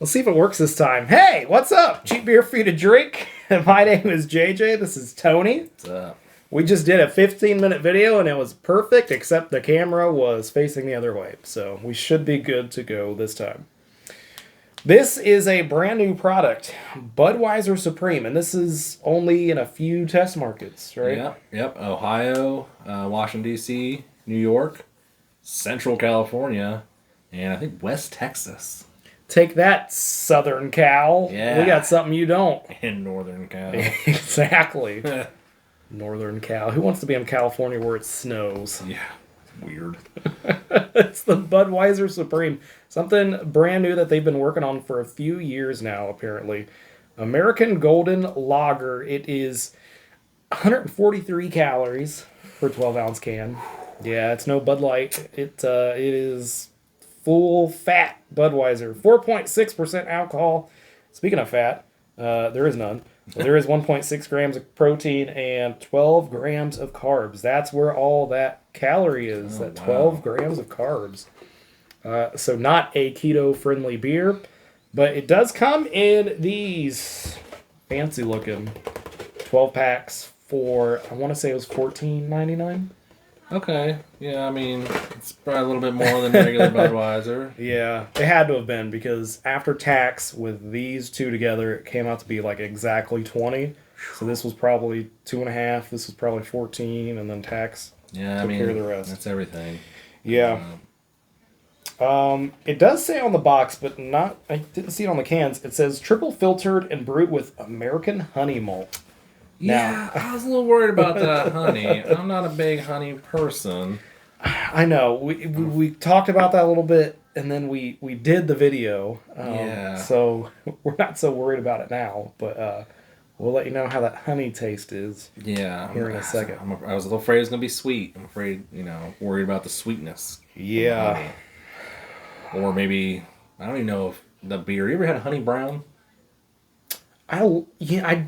Let's see if it works this time. Hey, what's up? Cheap beer for you to drink. My name is JJ. This is Tony. What's up? We just did a 15-minute video and it was perfect, except the camera was facing the other way. So we should be good to go this time. This is a brand new product, Budweiser Supreme, and this is only in a few test markets, right? Yep. Ohio, Washington, D.C., New York, Central California, and I think West Texas. Take that, Southern Cal. Yeah. We got something you don't. And Northern Cal. Exactly. Northern Cal. Who wants to be in California where it snows? Yeah, weird. It's the Budweiser Supreme. Something brand new that they've been working on for a few years now, apparently. American Golden Lager. It is 143 calories per 12-ounce can. Yeah, it's no Bud Light. It is full fat Budweiser. 4.6% alcohol. Speaking of fat, there is none. There is 1.6 grams of protein and 12 grams of carbs. That's where all that calorie is, 12 grams of carbs. So not a keto-friendly beer, but it does come in these fancy-looking 12 packs for, I want to say it was $14.99. Okay. Yeah, I mean, it's probably a little bit more than regular Budweiser. Yeah, it had to have been because after tax with these two together, it came out to be like exactly 20. So this was probably 2.5. This was probably 14, and then tax. Yeah, took care of the rest. That's everything. Yeah. It does say on the box, but not. I didn't see it on the cans. It says triple filtered and brewed with American honey malt. Yeah, I was a little worried about that honey. I'm not a big honey person. I know. We talked about that a little bit, and then we did the video. Yeah. So we're not so worried about it now, but we'll let you know how that honey taste is. Yeah. Here in a second. I was a little afraid it was going to be sweet. I'm afraid, worried about the sweetness. Yeah. Or maybe, I don't even know if the beer. You ever had a honey brown? I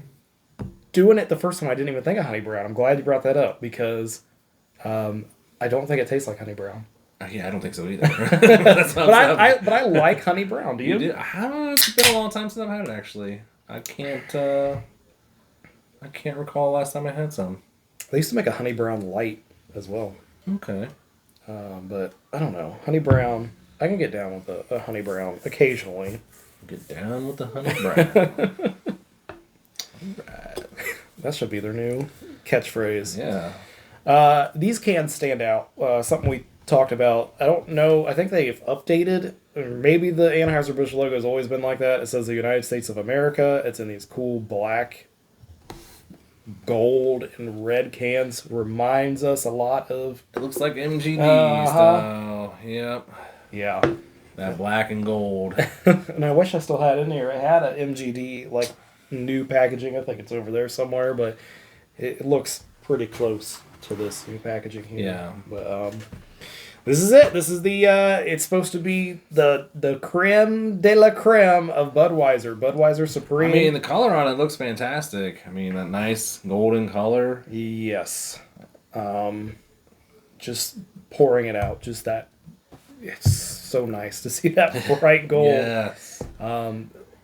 doing it the first time I didn't even think of honey brown. I'm glad you brought that up because I don't think it tastes like honey brown. Yeah, I don't think so either. but I like honey brown. Do you? I don't know. It's been a long time since I've had it. Actually, I can't recall the last time I had some. They used to make a honey brown light as well. Okay. But I don't know. Honey brown. I can get down with a honey brown occasionally. Get down with the honey brown. Alright. That should be their new catchphrase. Yeah. These cans stand out. Something we talked about. I don't know. I think they've updated. Or maybe the Anheuser-Busch logo has always been like that. It says the United States of America. It's in these cool black, gold, and red cans. Reminds us a lot of... It looks like MGD style. Yep. Yeah. That black and gold. And I wish I still had it in here. It had an MGD, like, new packaging. I think it's over there somewhere, but it looks pretty close to this new packaging here. Yeah. But this is it. This is the it's supposed to be the creme de la creme of Budweiser Supreme. I mean, the color on it looks fantastic. I mean, that nice golden color. Yes. Just pouring it out, just that. It's so nice to see that bright gold. Yes.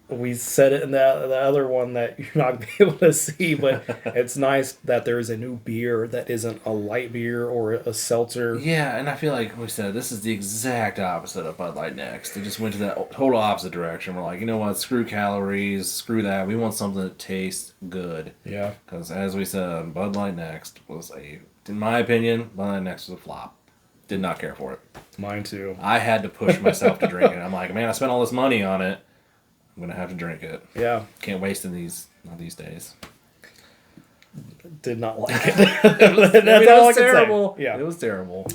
We said it in the other one that you're not going to be able to see, but it's nice that there is a new beer that isn't a light beer or a seltzer. Yeah, and I feel like we said this is the exact opposite of Bud Light Next. They just went to that total opposite direction. We're like, you know what? Screw calories. Screw that. We want something that tastes good. Yeah. Because as we said, Bud Light Next was in my opinion, Bud Light Next was a flop. Did not care for it. Mine too. I had to push myself to drink it. I'm like, man, I spent all this money on it. I'm going to have to drink it. Yeah. Can't waste not these days. Did not like it. That's all I can terrible. Say. Yeah. It was terrible.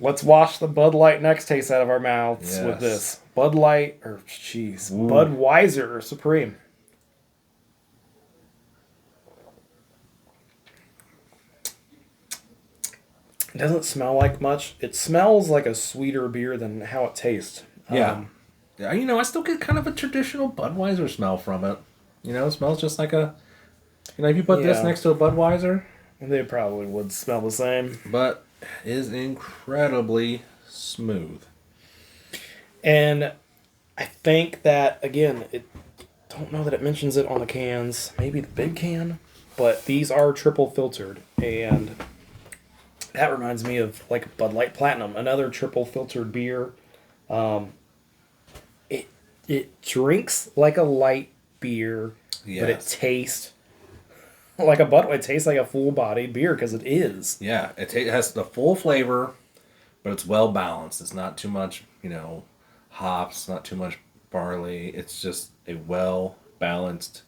Let's wash the Bud Light Next taste out of our mouths with this. Budweiser Supreme. It doesn't smell like much. It smells like a sweeter beer than how it tastes. Yeah. I still get kind of a traditional Budweiser smell from it. It smells just like if you put this next to a Budweiser. They probably would smell the same. But it is incredibly smooth. And I think that again, it don't know that it mentions it on the cans. Maybe the big can, but these are triple filtered, and that reminds me of like Bud Light Platinum, another triple filtered beer. It it drinks like a light beer, but it Yes. tastes like a Budweiser. It tastes like a full bodied beer because it is. Yeah, it has the full flavor, but it's well balanced. It's not too much, hops, not too much barley. It's just a well balanced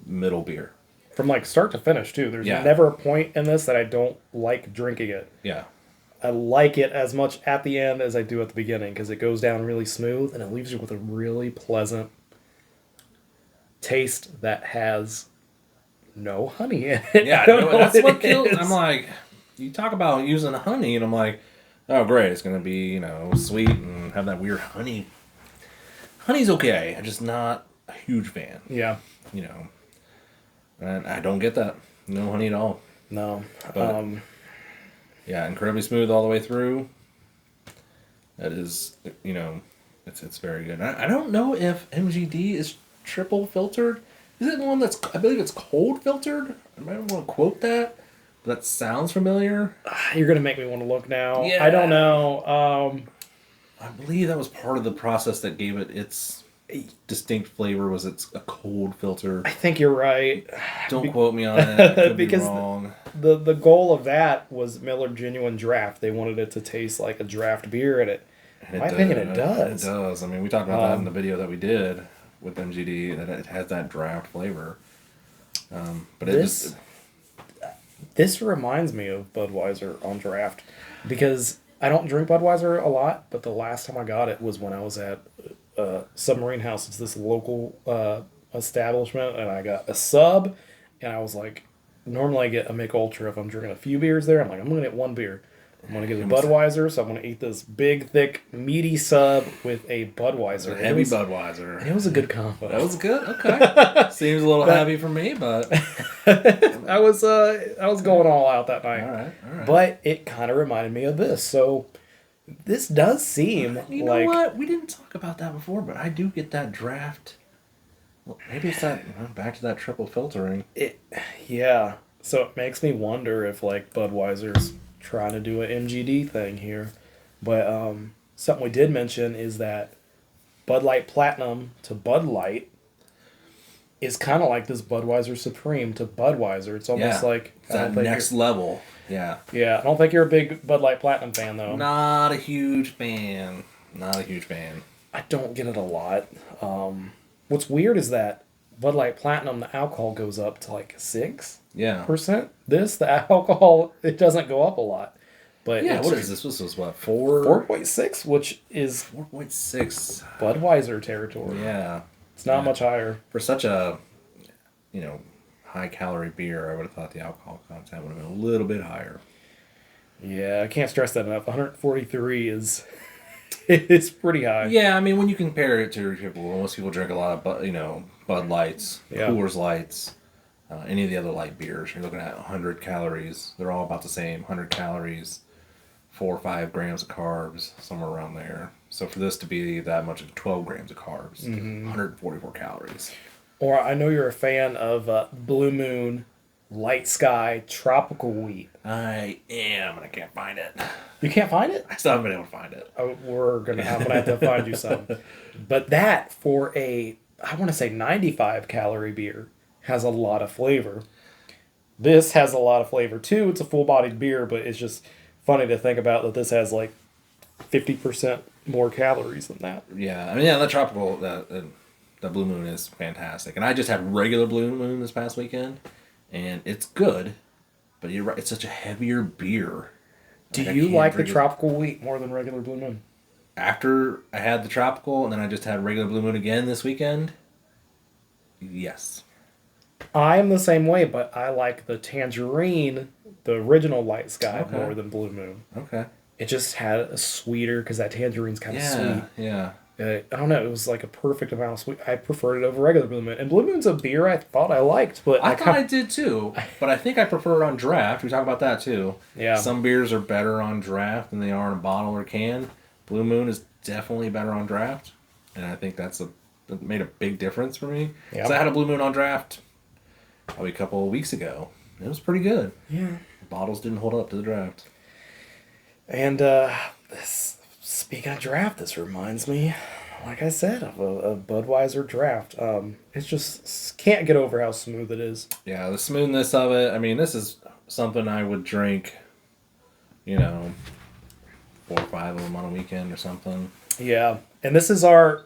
middle beer. From like start to finish too. There's Yeah. never a point in this that I don't like drinking it. Yeah. I like it as much at the end as I do at the beginning because it goes down really smooth and it leaves you with a really pleasant taste that has no honey in it. Yeah, I don't know that's what it kills. is. I'm like, you talk about using honey, and I'm like, oh great, it's gonna be sweet and have that weird honey. Honey's okay. I'm just not a huge fan. Yeah, You know, and I don't get that. No honey at all. no. But- Yeah, incredibly smooth all the way through. That is, it's very good. I don't know if MGD is triple filtered. Is it one that's? I believe it's cold filtered. I might want to quote that. But that sounds familiar. You're gonna make me want to look now. Yeah. I don't know. I believe that was part of the process that gave it its distinct flavor. Was it's a cold filter? I think you're right. Don't quote me on it. I could Because be wrong. The goal of that was Miller Genuine Draft. They wanted it to taste like a draft beer, and in my opinion, it does. It does. I mean, we talked about that in the video that we did with MGD, that it has that draft flavor. But This reminds me of Budweiser on draft because I don't drink Budweiser a lot, but the last time I got it was when I was at Submarine House. It's this local establishment, and I got a sub, and I was like, normally I get a Mick Ultra if I'm drinking a few beers there. I'm like, I'm going to get one beer. I'm going to get a Budweiser, so I'm going to eat this big, thick, meaty sub with a Budweiser. a heavy And Budweiser. it was a good combo. That was good. Okay. Seems a little heavy for me, but I was going all out that night. all right. But it kind of reminded me of this. So this does seem You like know what? We didn't talk about that before, but I do get that draft. Well, maybe it's that back to that triple filtering. it. Yeah. So it makes me wonder if like Budweiser's trying to do an MGD thing here. But something we did mention is that Bud Light Platinum to Bud Light is kind of like this Budweiser Supreme to Budweiser. It's almost like It's that next level. Yeah. Yeah, I don't think you're a big Bud Light Platinum fan though. Not a huge fan. Not a huge fan. I don't get it a lot. What's weird is that Bud Light Platinum, the alcohol goes up to like 6%. Yeah. The alcohol, it doesn't go up a lot. But Yeah, it's what is this? This was what, 4? 4.6, which is 4.6. Budweiser territory. Yeah. It's not Yeah. much higher. For such a, high calorie beer, I would have thought the alcohol content would have been a little bit higher. Yeah, I can't stress that enough. 143 is it's pretty high. Yeah, I mean, when you compare it to people, most people drink a lot of, Bud Lights, Yeah. Coors Lights, any of the other light beers. You're looking at 100 calories. They're all about the same. 100 calories, 4 or 5 grams of carbs, somewhere around there. So for this to be that much, 12 grams of carbs, 144 calories. Or I know you're a fan of Blue Moon, Light Sky, Tropical Wheat. I am, and I can't find it. You can't find it? I still haven't been able to find it. Oh, I'm gonna have to find you some. But that for I want to say 95 calorie beer has a lot of flavor. This has a lot of flavor too. It's a full bodied beer, but it's just funny to think about that this has like 50% more calories than that. Yeah, I mean, the tropical, the Blue Moon is fantastic. And I just had regular Blue Moon this past weekend, and it's good, but you're right, it's such a heavier beer. Do Like, I you can't like the drink it. Tropical Wheat more than regular Blue Moon? After I had the tropical, and then I just had regular Blue Moon again this weekend, yes. I'm the same way, but I like the Tangerine, the original Light Sky, Okay. more than Blue Moon. Okay. It just had a sweeter, because that Tangerine's kind of Yeah, sweet. yeah. I don't know. It was like a perfect amount of sweet. I preferred it over regular Blue Moon. And Blue Moon's a beer I thought I liked, but I thought I did too, but I think I prefer it on draft. We talk about that too. Yeah. Some beers are better on draft than they are in a bottle or can. Blue Moon is definitely better on draft. and I think that made a big difference for me. Yeah. Because I had a Blue Moon on draft probably a couple of weeks ago. It was pretty good. Yeah. The bottles didn't hold up to the draft. And speaking of draft, this reminds me, like I said, of a Budweiser draft. It's just can't get over how smooth it is. Yeah, the smoothness of it. I mean, this is something I would drink, 4 or 5 of them on a weekend or something. Yeah, and this is our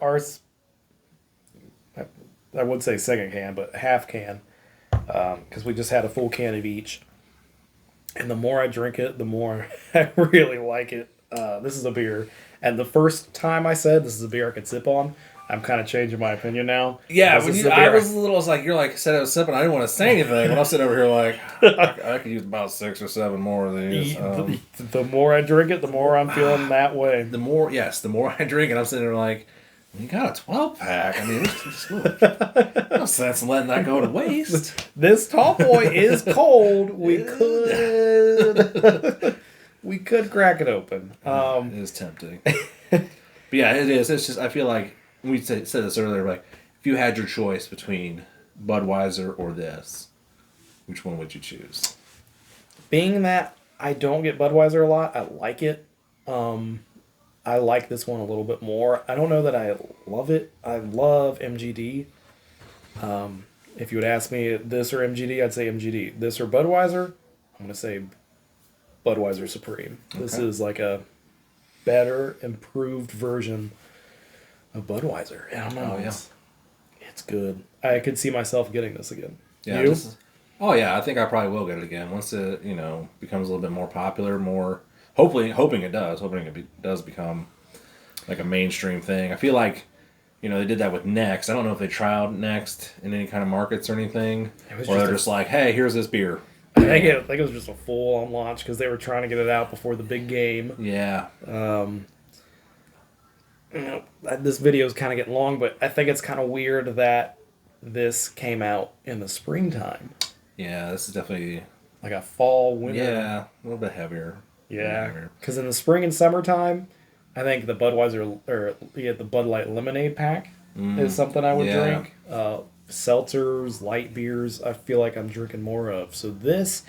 I would say second can, but half can, because we just had a full can of each. And the more I drink it, the more I really like it. This is a beer, and the first time I said this is a beer I could sip on, I'm kind of changing my opinion now. Yeah, I was like, you're like, said I was sipping. I didn't want to say anything, but I'm sitting over here like, I could use about 6 or 7 more of these. The more I drink it, the more I'm feeling that way. The more I drink, and I'm sitting there like, you got a 12-pack. I mean, there's no sense in letting that go to waste. This tall boy is cold. We could crack it open. It is tempting. But yeah, it is. It's just, I feel like, we said this earlier, like, if you had your choice between Budweiser or this, which one would you choose? Being that I don't get Budweiser a lot, I like it. I like this one a little bit more. I don't know that I love it. I love MGD. If you would ask me this or MGD, I'd say MGD. This or Budweiser, I'm going to say Budweiser Supreme. Okay. This is like a better, improved version of Budweiser. I don't know. It's good. I could see myself getting this again. Yeah. You? I think I probably will get it again once it, becomes a little bit more popular, more... hoping it does. Hoping it does become like a mainstream thing. I feel like, they did that with Next. I don't know if they trialed Next in any kind of markets or anything. Or they're just like, hey, here's this beer. I think it was just a full-on launch because they were trying to get it out before the big game. Yeah. This video is kind of getting long, but I think it's kind of weird that this came out in the springtime. Yeah, this is definitely... like a fall, winter. Yeah, a little bit heavier. Yeah, because in the spring and summertime, I think the the Bud Light lemonade pack is something I would drink. Seltzers, light beers, I feel like I'm drinking more of. So this,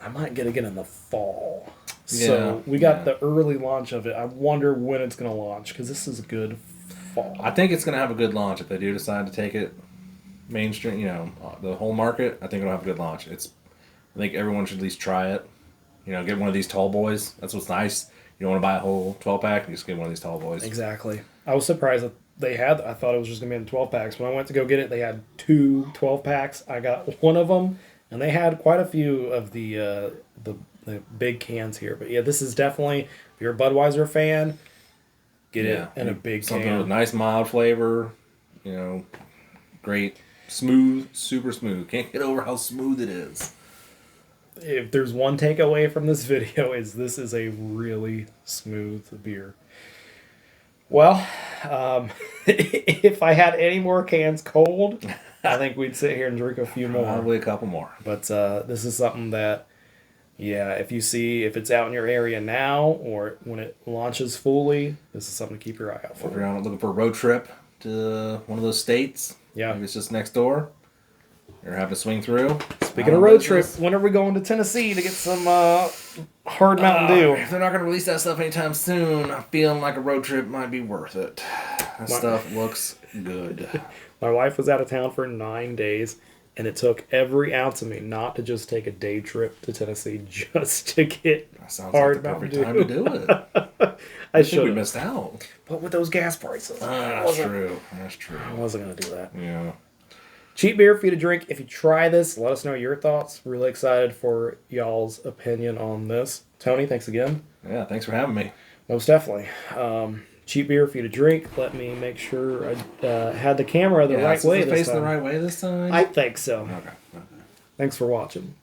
I might get again in the fall. So we got the early launch of it. I wonder when it's going to launch because this is a good fall. I think it's going to have a good launch if they do decide to take it mainstream. The whole market. I think it'll have a good launch. I think everyone should at least try it. Get one of these tall boys. That's what's nice. You don't want to buy a whole 12-pack. You just get one of these tall boys. Exactly. I was surprised that they had... I thought it was just going to be in 12-packs. When I went to go get it, they had 2 12-packs. I got one of them, and they had quite a few of the big cans here. But, yeah, this is definitely... If you're a Budweiser fan, get it in a big something can. With nice, mild flavor. Great. Smooth. Super smooth. Can't get over how smooth it is. If there's one takeaway from this video is this is a really smooth beer. Well, if I had any more cans cold, I think we'd sit here and drink a few more. Probably a couple more. But this is something that, if it's out in your area now or when it launches fully, this is something to keep your eye out for. If you're looking for a road trip to one of those states, maybe it's just next door. You're having to swing through. Speaking of road trip, when are we going to Tennessee to get some hard Mountain Dew? If they're not going to release that stuff anytime soon, I'm feeling like a road trip might be worth it. That stuff looks good. My wife was out of town for 9 days, and it took every ounce of me not to just take a day trip to Tennessee just to get hard Mountain Dew. That sounds like the perfect time to do it. I think we missed out. But with those gas prices. That's true. I wasn't going to do that. Yeah. Cheap beer for you to drink. If you try this, let us know your thoughts. Really excited for y'all's opinion on this. Tony, thanks again. Yeah, thanks for having me. Most definitely. Cheap beer for you to drink. Let me make sure I had the camera the right way this time. Facing the right way this time? I think so. Okay. Thanks for watching.